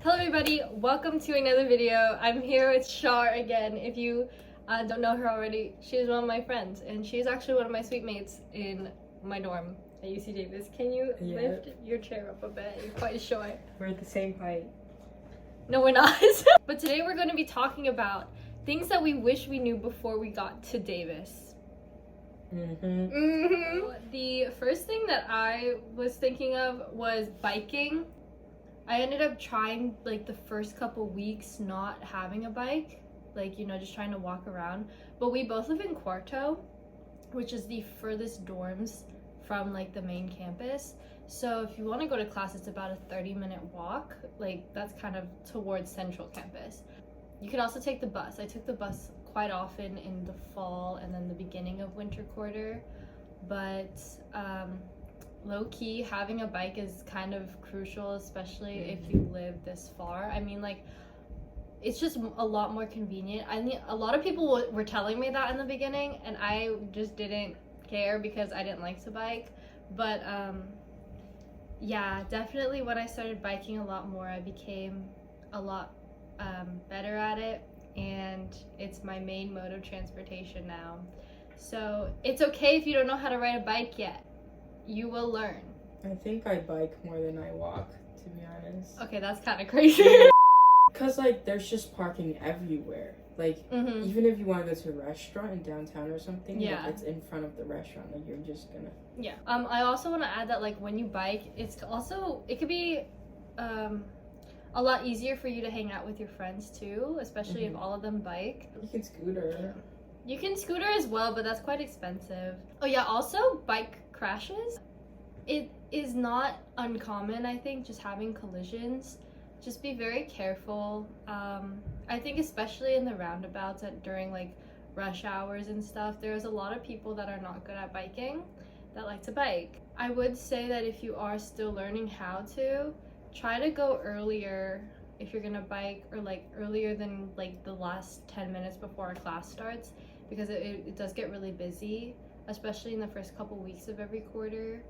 Hello everybody, welcome to another video. I'm here with Char again. If you don't know her already, she's one of my friends and she's actually one of my suite mates in my dorm at UC Davis. Can you lift your chair up a bit? You're quite short. We're the same height. No, we're not. But today we're going to be talking about things that we wish we knew before we got to Davis. The first thing that I was thinking of was biking. I ended up trying like the first couple weeks not having a bike, like, you know, just trying to walk around. But we both live in Cuarto, which is the furthest dorms from like the main campus. So if you want to go to class, it's about a 30-minute walk. Like that's kind of towards central campus. You can also take the bus. I took the bus quite often in the fall and then the beginning of winter quarter. But low-key, having a bike is kind of crucial, especially if you live this far. I mean, like, it's just a lot more convenient. I mean, a lot of people were telling me that in the beginning, and I just didn't care because I didn't like to bike. But yeah, definitely when I started biking a lot more, I became a lot better at it, and it's my main mode of transportation now. So it's okay if you don't know how to ride a bike yet. You will learn. I think I bike more than I walk, to be honest. Okay, that's kind of crazy. Because, like, there's just parking everywhere. Like, even if you want to go to a restaurant in downtown or something, like, it's in front of the restaurant. Like, you're just gonna... Yeah. I also want to add that, like, when you bike, it could be a lot easier for you to hang out with your friends, too, especially if all of them bike. You can scooter. You can scooter as well, but that's quite expensive. Oh, yeah, also, bike crashes. It is not uncommon, I think, just having collisions. Just be very careful. I think especially in the roundabouts during like rush hours and stuff, there's a lot of people that are not good at biking that like to bike. I would say that if you are still learning how to, try to go earlier if you're gonna bike, or like earlier than like the last 10 minutes before a class starts, because it does get really busy, especially in the first couple weeks of every quarter.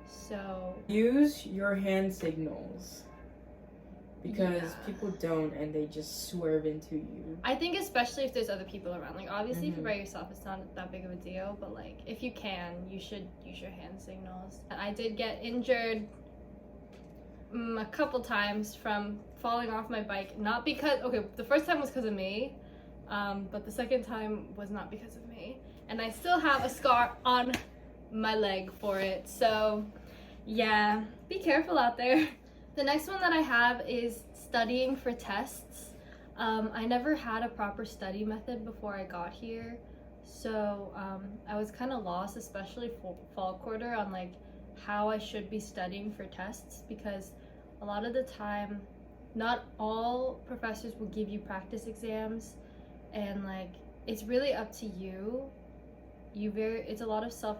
So use your hand signals, because people don't, and they just swerve into you. I think especially if there's other people around. Like obviously if you're by yourself, it's not that big of a deal, but like if you can, you should use your hand signals. I did get injured a couple times from falling off my bike, not because, okay, the first time was because of me, but the second time was not because of me, and I still have a scar on my leg for it. So yeah, be careful out there. The next one that I have is studying for tests. I never had a proper study method before I got here, so I was kind of lost, especially fall quarter, on like how I should be studying for tests, because a lot of the time not all professors will give you practice exams, and like it's really up to you. It's a lot of self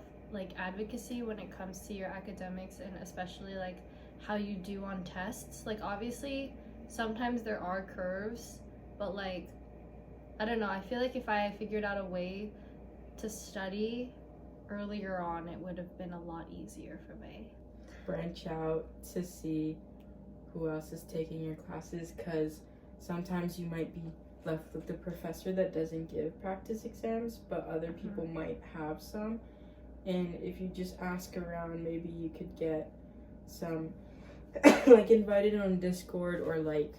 advocacy when it comes to your academics, and especially like how you do on tests. Like obviously sometimes there are curves, but like I don't know, I feel like if I figured out a way to study earlier on, it would have been a lot easier for me. Branch out to see who else is taking your classes, because sometimes you might be left with the professor that doesn't give practice exams, but other people might have some. And if you just ask around, maybe you could get some like invited on Discord, or like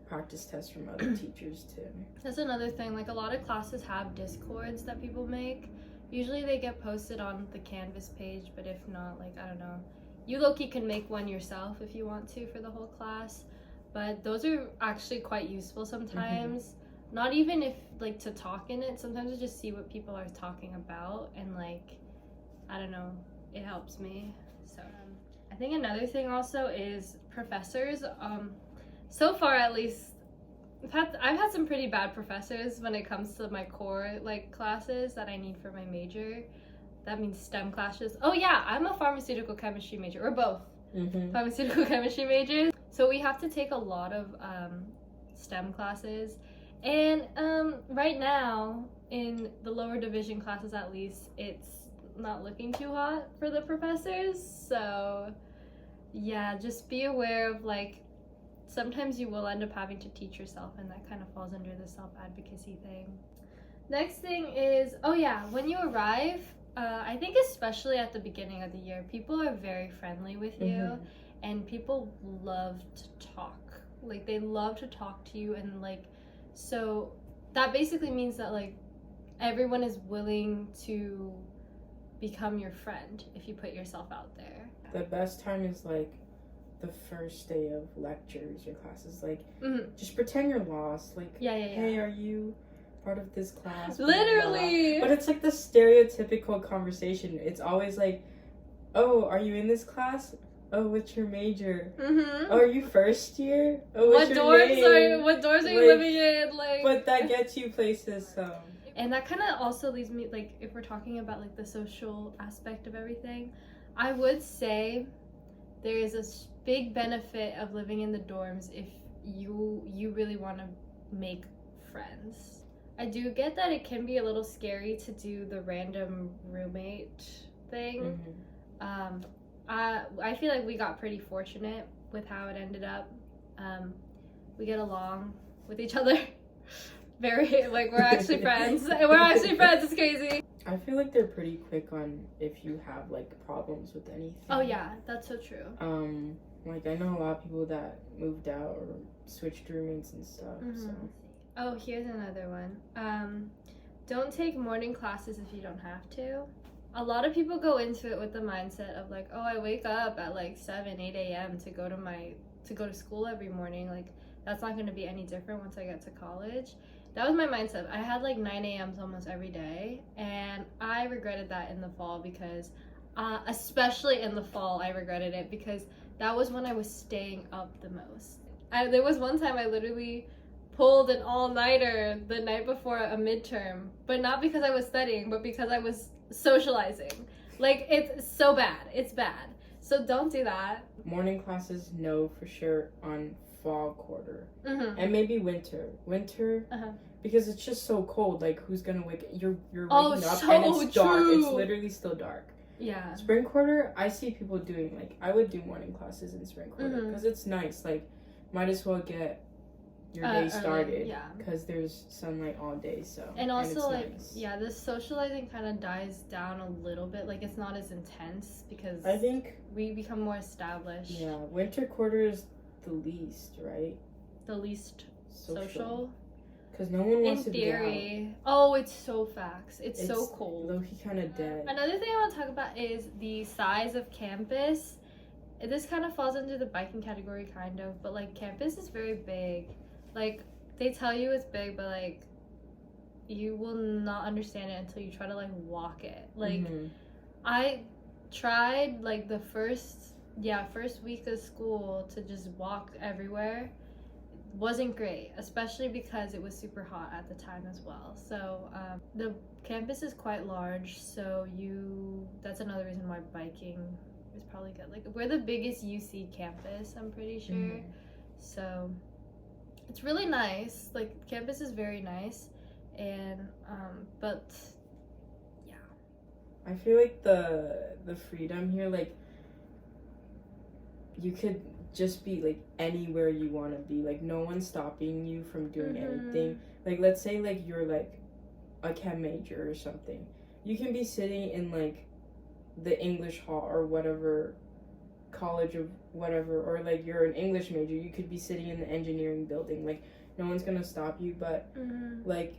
practice tests from other teachers too. That's another thing, like a lot of classes have Discords that people make. Usually they get posted on the Canvas page, but if not, like I don't know, you low-key can make one yourself if you want to for the whole class. But those are actually quite useful sometimes. Not even if like to talk in it, sometimes I just see what people are talking about, and like I don't know, it helps me. So I think another thing also is professors. So far at least, I've had some pretty bad professors when it comes to my core like classes that I need for my major. That means STEM classes. Oh yeah, I'm a pharmaceutical chemistry major. We're both pharmaceutical chemistry majors. So we have to take a lot of STEM classes. And right now, in the lower division classes at least, it's not looking too hot for the professors. So yeah, just be aware of like sometimes you will end up having to teach yourself, and that kind of falls under the self-advocacy thing. Next thing is, when you arrive, I think especially at the beginning of the year, people are very friendly with you, and people love to talk. Like, they love to talk to you, and like, so that basically means that like everyone is willing to become your friend if you put yourself out there. The best time is like the first day of lectures or classes. Like, just pretend you're lost. Like, hey, are you part of this class? Literally. But it's like the stereotypical conversation. It's always like, oh, are you in this class? Oh, what's your major? Oh, are you first year? Oh, what's your name? What doors are you living in? Like, but that gets you places. And that kind of also leads me, like, if we're talking about like the social aspect of everything, I would say there is a big benefit of living in the dorms if you really want to make friends. I do get that it can be a little scary to do the random roommate thing. I feel like we got pretty fortunate with how it ended up. We get along with each other very, like, we're actually friends. It's crazy. I feel like they're pretty quick on if you have like problems with anything. Oh yeah, that's so true. Like, I know a lot of people that moved out or switched roommates and stuff. So. Oh, here's another one. Don't take morning classes if you don't have to. A lot of people go into it with the mindset of like, oh, I wake up at like 7, 8 a.m. to go to school every morning. Like, that's not going to be any different once I get to college. That was my mindset. I had like 9 a.m.s almost every day, and I regretted that in the fall because, especially in the fall, I regretted it because that was when I was staying up the most. There was one time I literally pulled an all-nighter the night before a midterm, but not because I was studying, but because I was socializing. Like, it's so bad. It's bad. So don't do that. Morning classes, no, for sure, on fall quarter. And maybe winter because it's just so cold. Like, who's gonna wake you're waking up so and it's dark. true. It's literally still dark. Yeah. Spring quarter, I see people doing, like, I would do morning classes in spring quarter because it's nice. Like, might as well get your day started because there's sunlight all day. So, and also, and like, nice. The socializing kind of dies down a little bit. Like, it's not as intense because I think we become more established. Yeah, winter quarter is the least, right? The least social. Because no one wants to be out. In theory. Oh, it's so facts. It's so cold. Low-key kind of dead. Another thing I want to talk about is the size of campus. This kind of falls into the biking category, kind of. But, like, campus is very big. Like, they tell you it's big, but, like, you will not understand it until you try to, like, walk it. Like, I tried, like, the first week of school to just walk everywhere. Wasn't great, especially because it was super hot at the time as well. So the campus is quite large, so that's another reason why biking is probably good. Like, we're the biggest UC campus, I'm pretty sure. So it's really nice. Like, campus is very nice, and but yeah, I feel like the freedom here, like, you could just be, like, anywhere you want to be. Like, no one's stopping you from doing anything. Like, let's say, like, you're, like, a chem major or something. You can be sitting in, like, the English hall or whatever college or whatever, or, like, you're an English major, you could be sitting in the engineering building. Like, no one's gonna stop you, but, like,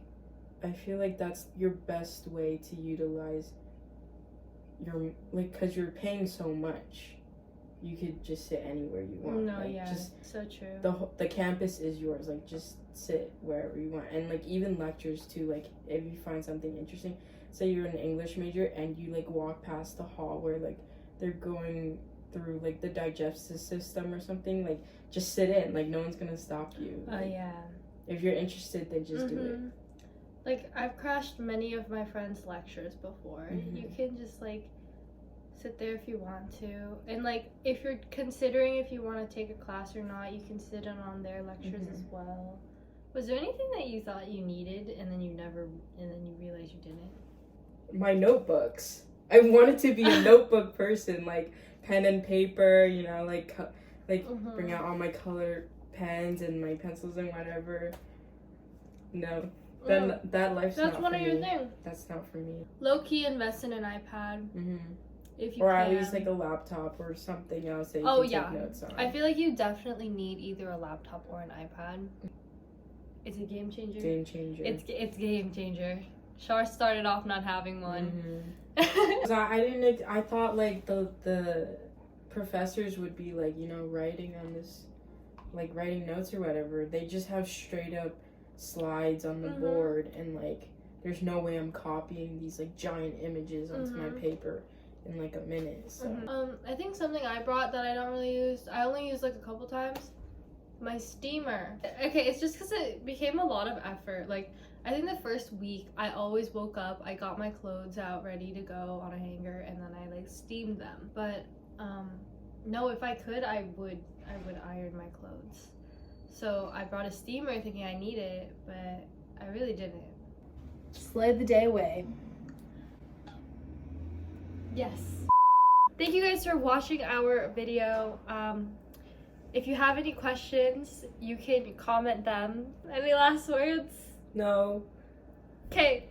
I feel like that's your best way to utilize your, like, because you're paying so much. You could just sit anywhere you want. No, like, yeah, just so true. The campus is yours. Like, just sit wherever you want. And, like, even lectures too. Like, if you find something interesting, say you're an English major and you, like, walk past the hall where, like, they're going through, like, the digestive system or something. Like, just sit in. Like, no one's gonna stop you. Oh, like, yeah. If you're interested, then just do it. Like, I've crashed many of my friends' lectures before. You can just, like, sit there if you want to, and, like, if you're considering if you want to take a class or not, you can sit in on their lectures as well. Was there anything that you thought you needed and then you realized you didn't? My notebooks. I wanted to be a notebook person, like pen and paper, you know, like bring out all my color pens and my pencils and whatever. No, then that life's That's not one for of your me. things. That's not for me. Low key invest in an iPad if you Or can. at least like a laptop or something else that you can take notes on. I feel like you definitely need either a laptop or an iPad. It's a game changer. Game changer. It's game changer. Char started off not having one. I thought like the professors would be like, you know, writing on this, like writing notes or whatever. They just have straight up slides on the board, and like there's no way I'm copying these like giant images onto my paper in like a minute. So I think something I brought that I don't really use, I only use like a couple times, my steamer. Okay, it's just because it became a lot of effort. Like, I think the first week I always woke up, I got my clothes out ready to go on a hanger, and then I like steamed them. But no, if I could, I would iron my clothes. So I brought a steamer thinking I needed it, but I really didn't. Slay the day away. Yes. Thank you guys for watching our video. If you have any questions, you can comment them. Any last words? no. Okay.